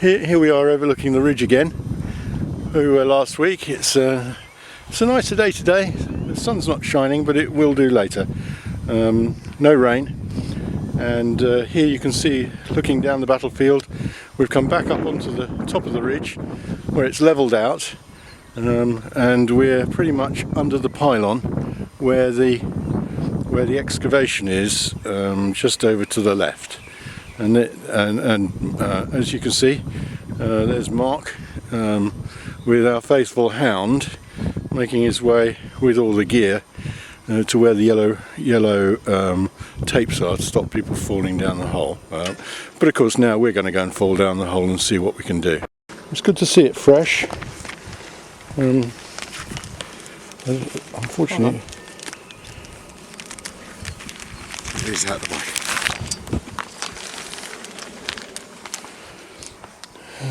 Here we are overlooking the ridge again, where we were last week. It's a nicer day today. The sun's not shining, but it will do later. No rain. And here you can see, looking down the battlefield, we've come back up onto the top of the ridge where it's levelled out, and we're pretty much under the pylon where the excavation is, just over to the left. And as you can see, there's Mark with our faithful hound making his way with all the gear to where the yellow tapes are to stop people falling down the hole. But of course now we're going to go and fall down the hole and see what we can do. It's good to see it fresh. Unfortunately, it is out of the way.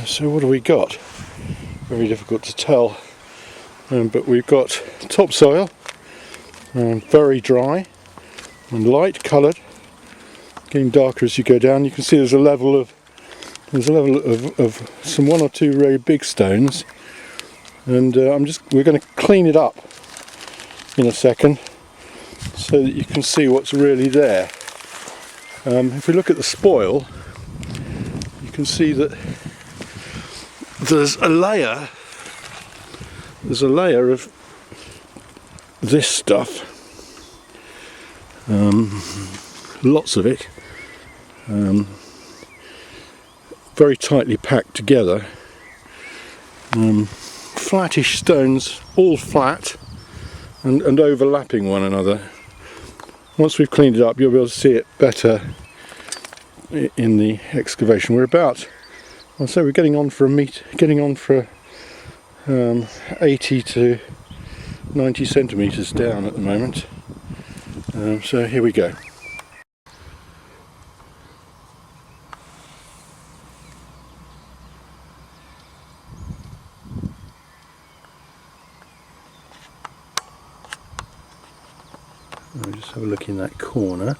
So what have we got? Very difficult to tell, but we've got topsoil, very dry and light coloured, getting darker as you go down. You can see there's a level of some one or two very big stones, and we're going to clean it up in a second so that you can see what's really there. If we look at the spoil, you can see that there's a layer of this stuff, lots of it, very tightly packed together, flattish stones, all flat and overlapping one another. Once we've cleaned it up, you'll be able to see it better in the excavation. We're about, I'll say we're getting on for 80 to 90 centimetres down at the moment. So here we go. I'll just have a look in that corner.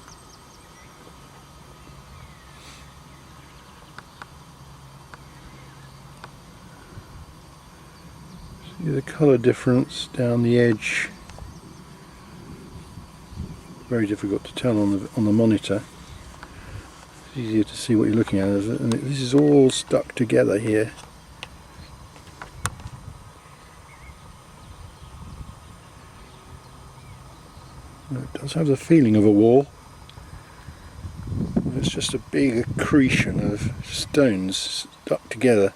See the colour difference down the edge. Very difficult to tell on the monitor. It's easier to see what you're looking at, and this is all stuck together here. It does have the feeling of a wall. It's just a big accretion of stones stuck together.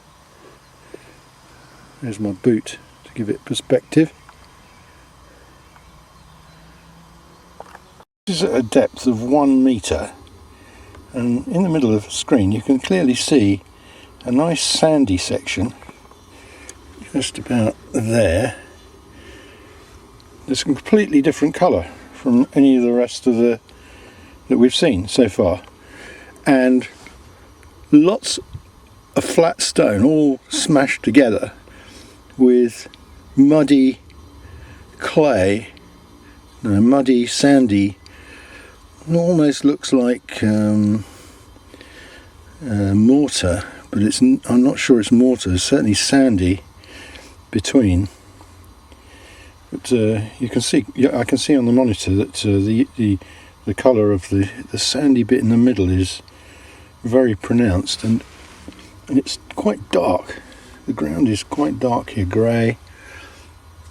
There's my boot to give it perspective. This is at a depth of 1 metre, and in the middle of the screen you can clearly see a nice sandy section just about there. It's a completely different colour from any of the rest of that we've seen so far, and lots of flat stone all smashed together with muddy clay, muddy sandy, it almost looks like mortar, but I'm not sure it's mortar. It's certainly sandy between. But you can see, I can see on the monitor that the colour of the sandy bit in the middle is very pronounced, and it's quite dark. The ground is quite dark here, grey,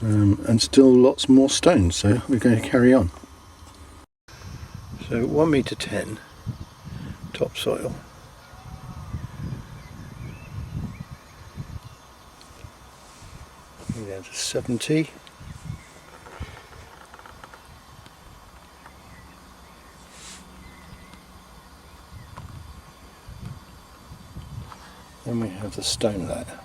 and still lots more stones. So we're going to carry on. So 1 metre 10 topsoil. Down to 70. Then we have the stone layer.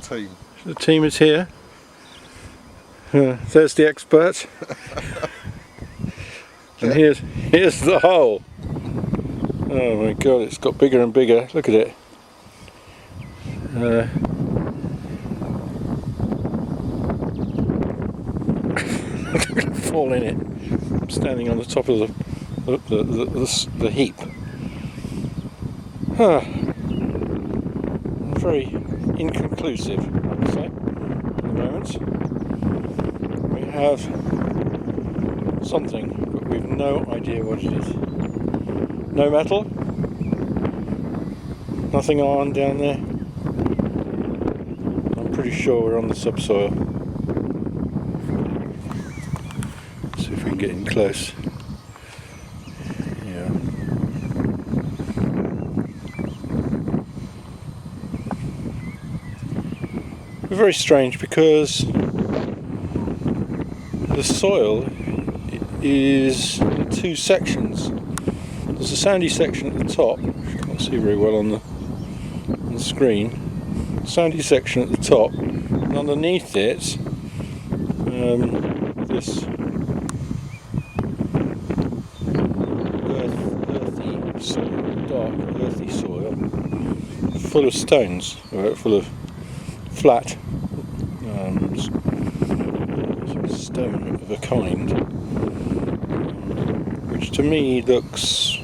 team. The team is here. There's the expert. And here's the hole. Oh my god, it's got bigger and bigger. Look at it. I'm going to fall in it. I'm standing on the top of the heap. Very inconclusive, I would say, at the moment. We have something, but we've no idea what it is. No metal, nothing on down there. I'm pretty sure we're on the subsoil. Let's see if we can get in close. Yeah. Very strange because the soil is in two sections. There's a sandy section at the top, which you can't see very well on the screen. Sandy section at the top, and underneath it, this earthy soil, dark earthy soil, full of stones, full of flat stone of a kind, which to me looks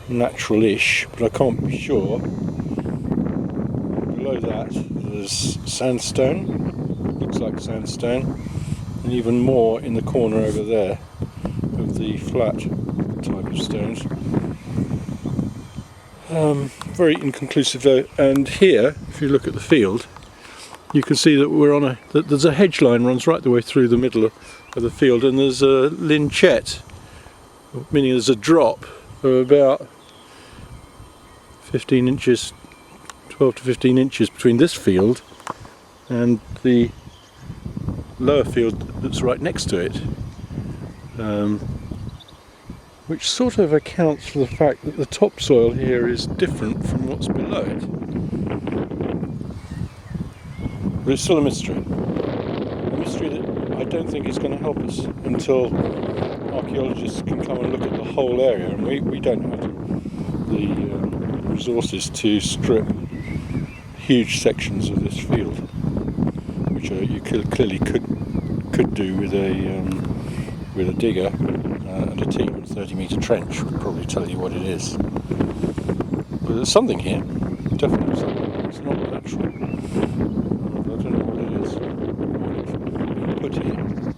natural-ish, but I can't be sure. Below that there's sandstone, looks like sandstone, and even more in the corner over there of the flat type of stones. Very inconclusive though, and here, if you look at the field, you can see that there's a hedge line runs right the way through the middle of the field, and there's a linchet, meaning there's a drop of about 15 inches, 12 to 15 inches between this field and the lower field that's right next to it, which sort of accounts for the fact that the topsoil here is different from what's below it. But it's still a mystery. A mystery that I don't think is going to help us until archaeologists can come and look at the whole area, and we don't have the resources to strip huge sections of this field, which you clearly could do with a digger and a team. 30-metre trench would probably tell you what it is. But there's something here, definitely something. It's not natural. I don't know what it is, what it's put here.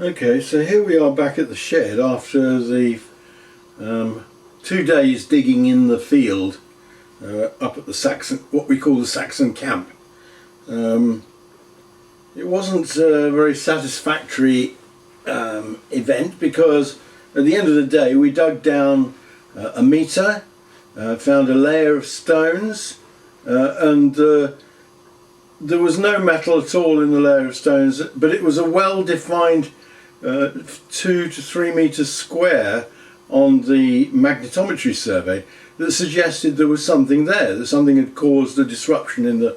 Okay, so here we are back at the shed after the 2 days digging in the field up at the Saxon, what we call the Saxon camp. It wasn't a very satisfactory event, because at the end of the day we dug down a metre, found a layer of stones, and there was no metal at all in the layer of stones, but it was a well-defined 2 to 3 metres square on the magnetometry survey that suggested there was something there, that something had caused a disruption in the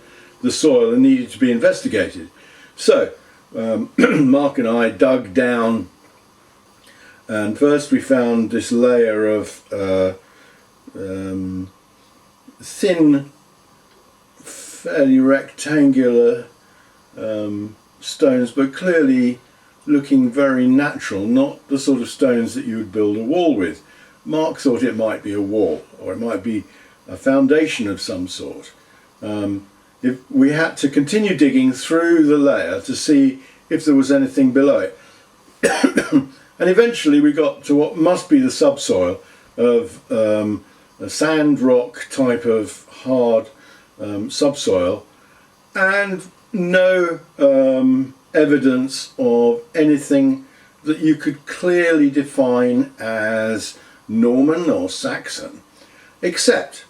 soil and needed to be investigated. So Mark and I dug down, and first we found this layer of thin, fairly rectangular stones, but clearly looking very natural, not the sort of stones that you would build a wall with. Mark thought it might be a wall, or it might be a foundation of some sort. If we had to continue digging through the layer to see if there was anything below it. And eventually we got to what must be the subsoil of a sand rock type of hard subsoil, and no evidence of anything that you could clearly define as Norman or Saxon, except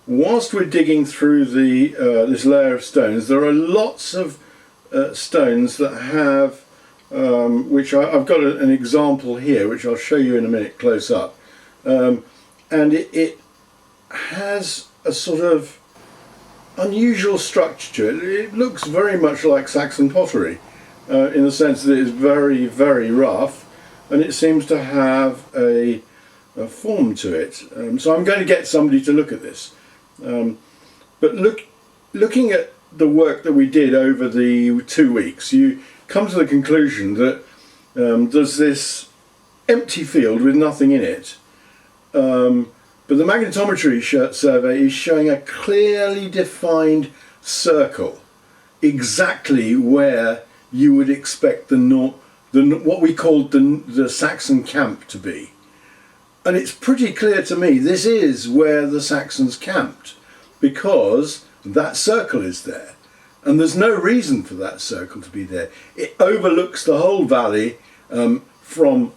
whilst we're digging through this layer of stones, there are lots of stones that have, which I've got an example here, which I'll show you in a minute close up, and it has a sort of unusual structure to it. It looks very much like Saxon pottery in the sense that it is very, very rough, and it seems to have a form to it. So I'm going to get somebody to look at this. But looking at the work that we did over the 2 weeks, you come to the conclusion that there's this empty field with nothing in it. But the magnetometry survey is showing a clearly defined circle, exactly where you would expect what we called the Saxon camp to be. And it's pretty clear to me this is where the Saxons camped, because that circle is there. And there's no reason for that circle to be there. It overlooks the whole valley from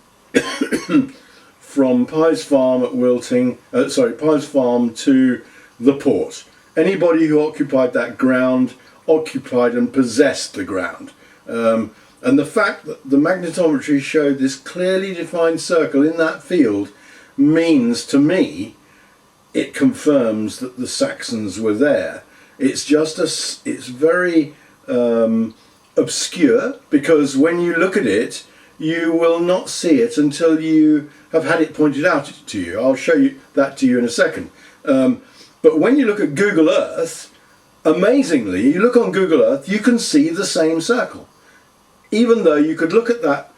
from Pye's Farm at Wilting, Pye's Farm to the port. Anybody who occupied that ground occupied and possessed the ground. And the fact that the magnetometry showed this clearly defined circle in that field means, to me, it confirms that the Saxons were there. It's just it's very obscure, because when you look at it, you will not see it until you have had it pointed out to you. I'll show you that to you in a second. But when you look at Google Earth, amazingly, you look on Google Earth, you can see the same circle. Even though you could look at that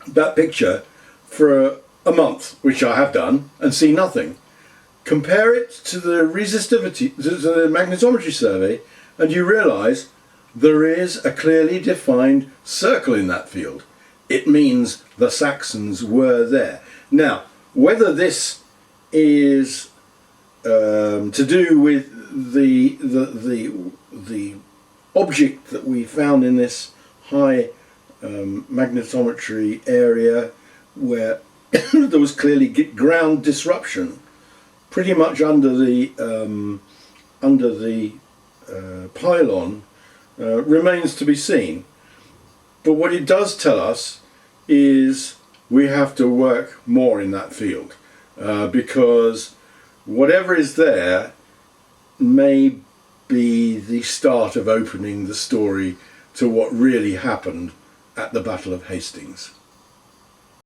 that picture for a month, which I have done, and see nothing. Compare it to the resistivity, to the magnetometry survey, and you realise there is a clearly defined circle in that field. It means the Saxons were there. Now, whether this is to do with the object that we found in this high magnetometry area, where there was clearly ground disruption, pretty much under the pylon, remains to be seen. But what it does tell us is we have to work more in that field, because whatever is there may be the start of opening the story to what really happened at the Battle of Hastings.